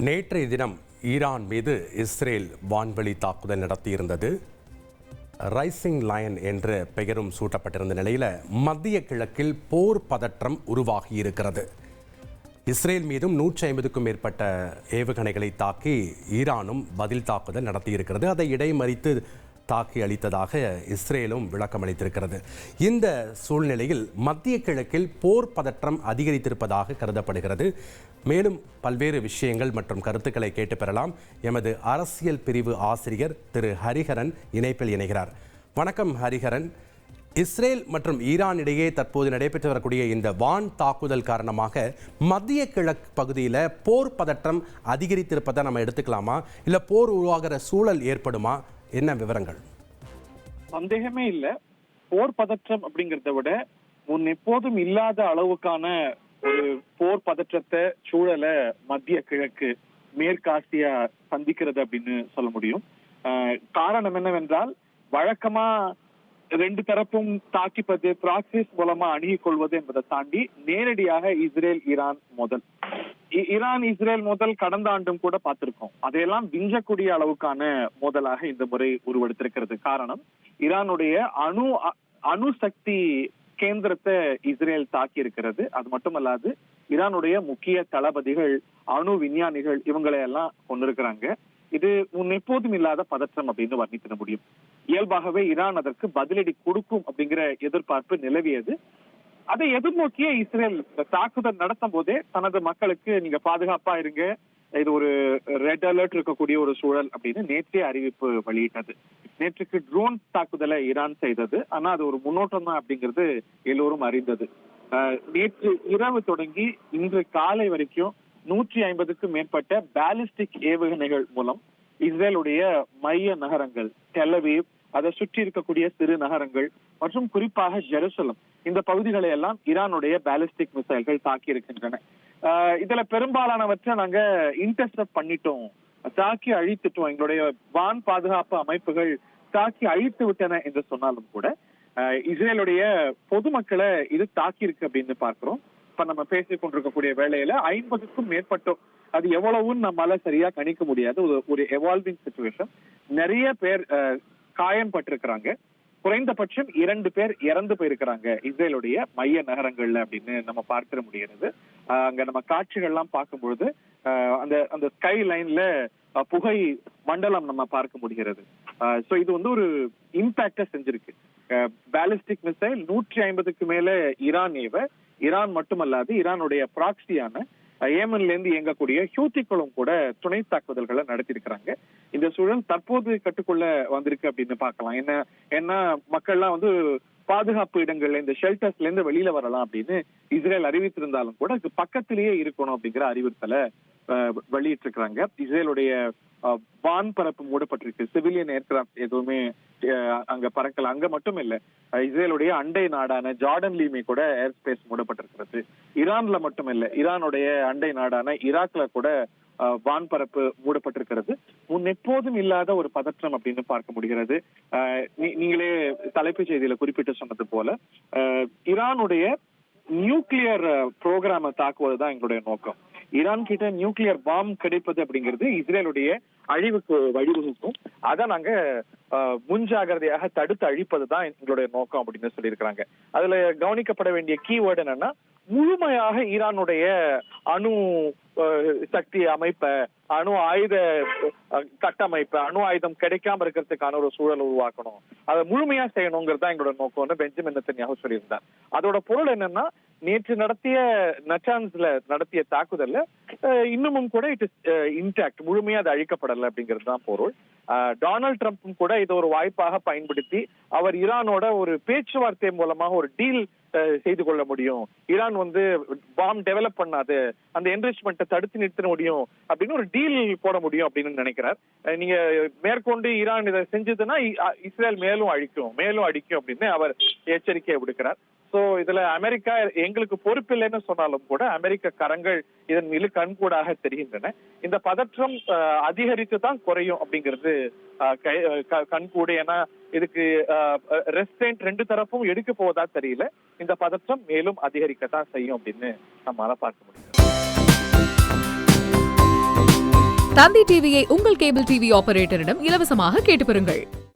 நேற்றைய தினம் ஈரான் மீது இஸ்ரேல் வான்வெளி தாக்குதல் நடத்தியிருந்தது. ரைசிங் லயன் என்ற பெயரும் சூட்டப்பட்டிருந்த நிலையில் மத்திய கிழக்கில் போர் பதற்றம் உருவாகி இருக்கிறது. இஸ்ரேல் மீதும் 150க்கும் மேற்பட்ட ஏவுகணைகளை தாக்கி ஈரானும் பதில் தாக்குதல் நடத்தியிருக்கிறது. அதை இடைமறித்து தாக்கி அளித்ததாக இஸ்ரேலும் விளக்கம் அளித்திருக்கிறது. இந்த சூழ்நிலையில் மத்திய கிழக்கில் போர் பதற்றம் அதிகரித்திருப்பதாக கருதப்படுகிறது. மேலும் பல்வேறு விஷயங்கள் மற்றும் கருத்துக்களை கேட்டு பெறலாம். எமது அரசியல் பிரிவு ஆசிரியர் திரு ஹரிஹரன் இணைப்பில் இணைகிறார். வணக்கம் ஹரிஹரன். இஸ்ரேல் மற்றும் ஈரான் இடையே தற்போது நடைபெற்று வரக்கூடிய இந்த வான் தாக்குதல் காரணமாக மத்திய கிழக்கு பகுதியில் போர் பதற்றம் அதிகரித்திருப்பதை நம்ம எடுத்துக்கலாமா, இல்லை போர் உருவாகிற சூழல் ஏற்படுமா? என்ன விவரங்கள்? சந்தேகமே இல்ல, போர் பதற்றம் அப்படிங்கறத விட முன் எப்போதும் இல்லாத அளவுக்கான ஒரு போர் பதற்றத்தை சூழலை மத்திய கிழக்கு மேற்காசியா சந்திக்கிறது அப்படின்னு சொல்ல முடியும். காரணம் என்னவென்றால், வழக்கமா ரெண்டு தரப்பும் தாக்கிப்பது ப்ராக்சிஸ் மூலமா அணுகிக் கொள்வது என்பதை தாண்டி நேரடியாக இஸ்ரேல் இஸ்ரேல் மோதல் கடந்த ஆண்டும் கூட பார்த்திருக்கோம். அதையெல்லாம் விஞ்சக்கூடிய அளவுக்கான மோதலாக இந்த முறை உருவெடுத்திருக்கிறது. காரணம், ஈரானுடைய அணு சக்தி கேந்திரத்தை இஸ்ரேல் தாக்கி இருக்கிறது. அது மட்டுமல்லாது ஈரானுடைய முக்கிய தளபதிகள், அணு விஞ்ஞானிகள் இவங்களை எல்லாம் கொண்டிருக்கிறாங்க. இது முன் எப்போதும் இல்லாத பதற்றம் அப்படின்னு வர்ணித்திட முடியும். இயல்பாகவே ஈரான் அதற்கு பதிலடி கொடுக்கும் அப்படிங்கிற எதிர்பார்ப்பு நிலவியது. அதை எதிர்நோக்கிய இஸ்ரேல் தாக்குதல் நடத்தும் போதே தனது மக்களுக்கு நீங்க பாதுகாப்பா இருங்க, இது ஒரு ரெட் அலர்ட் இருக்கக்கூடிய ஒரு சூழல் அப்படின்னு நேற்றே அறிவிப்பு வெளியிட்டது. நேற்றுக்கு ட்ரோன் தாக்குதலை ஈரான் செய்தது. ஆனா அது ஒரு முன்னோட்டம் தான் அப்படிங்கிறது எல்லோரும் அறிந்தது. நேற்று இரவு தொடங்கி இன்று காலை வரைக்கும் 150க்கும் மேற்பட்ட பாலிஸ்டிக் ஏவுகணைகள் மூலம் இஸ்ரேலுடைய மைய நகரங்கள் டெல் அவீவ், அதை சுற்றி இருக்கக்கூடிய சிறு நகரங்கள் மற்றும் குறிப்பாக ஜெருசலம், இந்த பகுதிகளை எல்லாம் ஈரானுடைய பாலிஸ்டிக் மிசைல்கள் தாக்கி இருக்கின்றன. இதுல பெரும்பாலானவற்றை நாங்க இன்டர்செப்ட் பண்ணிட்டோம், தாக்கி அழித்துட்டோம், எங்களுடைய வான் பாதுகாப்பு அமைப்புகள் தாக்கி அழித்து விட்டன என்று சொன்னாலும் கூட இஸ்ரேலுடைய பொதுமக்களை இது தாக்கி இருக்கு அப்படின்னு பார்க்கிறோம். இப்ப நம்ம பேசிக் கொண்டிருக்கக்கூடிய வேளையில 50க்கும் மேற்பட்டோம். அது எவ்வளவுன்னு நம்மளால சரியா கணிக்க முடியாது. ஒரு எவால்விங் சிச்சுவேஷன். நிறைய பேர் காயம்பட்டிருக்கிறாங்க. குறைந்தபட்சம் 2 பேர் இறந்து போயிருக்கிறாங்க இஸ்ரேலுடைய மைய நகரங்கள்ல அப்படின்னு நம்ம பார்க்க முடிகிறது. அங்க நம்ம காட்சிகள்லாம் பார்க்கும்பொழுது அந்த ஸ்கை லைன்ல புகை மண்டலம் நம்ம பார்க்க முடிகிறது. சோ இது வந்து ஒரு இம்பாக்ட செஞ்சிருக்கு. பாலிஸ்டிக் மிசைல் 150க்கு மேல ஈரான் மட்டுமல்லாது ஈரானுடைய ப்ராக்சியான ஏமன்ல இருந்து இயங்கக்கூடிய ஹூத்திகளும் கூட துணை தாக்குதல்களை நடத்திருக்கிறாங்க. இந்த சூழல் தற்போது கட்டுக்குள்ள வந்திருக்கு அப்படின்னு பார்க்கலாம். ஏன்னா மக்கள்லாம் வந்து பாதுகாப்பு இடங்கள்ல, இந்த ஷெல்டர்ஸ்ல இருந்து வெளியில வரலாம் அப்படின்னு இஸ்ரேல் அறிவித்திருந்தாலும் கூட அதுக்கு பக்கத்திலேயே இருக்கணும் அப்படிங்கிற அறிவுறுத்தலை வெளியிட்டு இருக்கிறாங்க. இஸ்ரேலுடைய வான் பரப்பு மூடப்பட்டிருக்கு. சிவிலியன் ஏர்கிராப்ட் எதுவுமே அங்க பறக்கல. அங்க மட்டும் இல்ல, இஸ்ரேலுடைய அண்டை நாடான ஜார்டன்லயுமே கூட ஏர் ஸ்பேஸ் மூடப்பட்டிருக்கிறது. ஈரான்ல மட்டும் இல்ல, ஈரானுடைய அண்டை நாடான ஈராக்ல கூட வான் பரப்பு மூடப்பட்டிருக்கிறது. முன் எப்போதும் இல்லாத ஒரு பதற்றம் அப்படின்னு பார்க்க முடிகிறது. நீங்களே தலைப்புச் செய்தியில குறிப்பிட்டு சொன்னது போல ஈரானுடைய நியூக்ளியர் புரோகிராம தாக்குவதுதான் எங்களுடைய நோக்கம். ஈரான் கிட்ட நியூக்ளியர் பாம் கிடைப்பது அப்படிங்கிறது இஸ்ரேலுடைய அழிவுக்கு வழிவகுக்கும். அதை நாங்க முன்ஜாகிரதையாக தடுத்து அழிப்பதுதான் எங்களுடைய நோக்கம் அப்படின்னு சொல்லியிருக்கிறாங்க. அதுல கவனிக்கப்பட வேண்டிய கீவேர்டு என்னன்னா, முழுமையாக ஈரானுடைய அணு சக்தி அமைப்பை, அணு ஆயுத கட்டமைப்பை, அணு ஆயுதம் கிடைக்காம இருக்கிறதுக்கான ஒரு சூழல் உருவாக்கணும், அதை முழுமையா செய்யணுங்கிறது தான் எங்களோட நோக்கம்னு பெஞ்சமின் நெத்தன்யாஹூ சொல்லியிருந்தார். அதோட பொருள் என்னன்னா, நேற்று நச்சான்ஸ்ல நடத்திய தாக்குதல்ல இன்னமும் கூட இட் இஸ் இன்டாக்ட், முழுமையா அது அழிக்கப்படலை அப்படிங்கிறது தான் பொருள். டொனால்ட் ட்ரம்ப்பும் கூட இதை ஒரு வாய்ப்பாக பயன்படுத்தி அவர் ஈரானோட ஒரு பேச்சுவார்த்தை மூலமாக ஒரு டீல் செய்து கொள்ள முடியும், ஈரான் வந்து பாம் டெவலப் பண்ணாது, அந்த என்ரிச்மெண்ட்டை தடுத்து நிறுத்த முடியும் அப்படின்னு ஒரு டீல் போட முடியும் அப்படின்னு நினைக்கிறார். நீங்க மேற்கொண்டு ஈரான் இதை செஞ்சதுன்னா இஸ்ரேல் மேலும் அடிக்கும் அப்படின்னு அவர் எச்சரிக்கையை விடுக்கிறார். சோ இதுல அமெரிக்கா எங்களுக்கு பொறுப்பு இல்லைன்னு சொன்னாலும் கூட அமெரிக்க கரங்கள் இதன் மீது கண்கூடாக தெரிகின்றன. இந்த பதற்றம் அதிகரித்து தான் குறையும் அப்படிங்கிறது கண்கூடு. ஏன்னா இதுக்கு ரெஸ்ட்ரெயின்ட் 2 தரப்பும் எடுக்க போவதா தெரியல. இந்த பதற்றம் மேலும் அதிகரிக்கத்தான் செய்யும் அப்படின்னு நம்மளால பார்க்க முடியும். தந்தி டிவியை உங்கள் கேபிள் டிவி ஆபரேட்டரிடம் இலவசமாக கேட்டு பெறுங்கள்.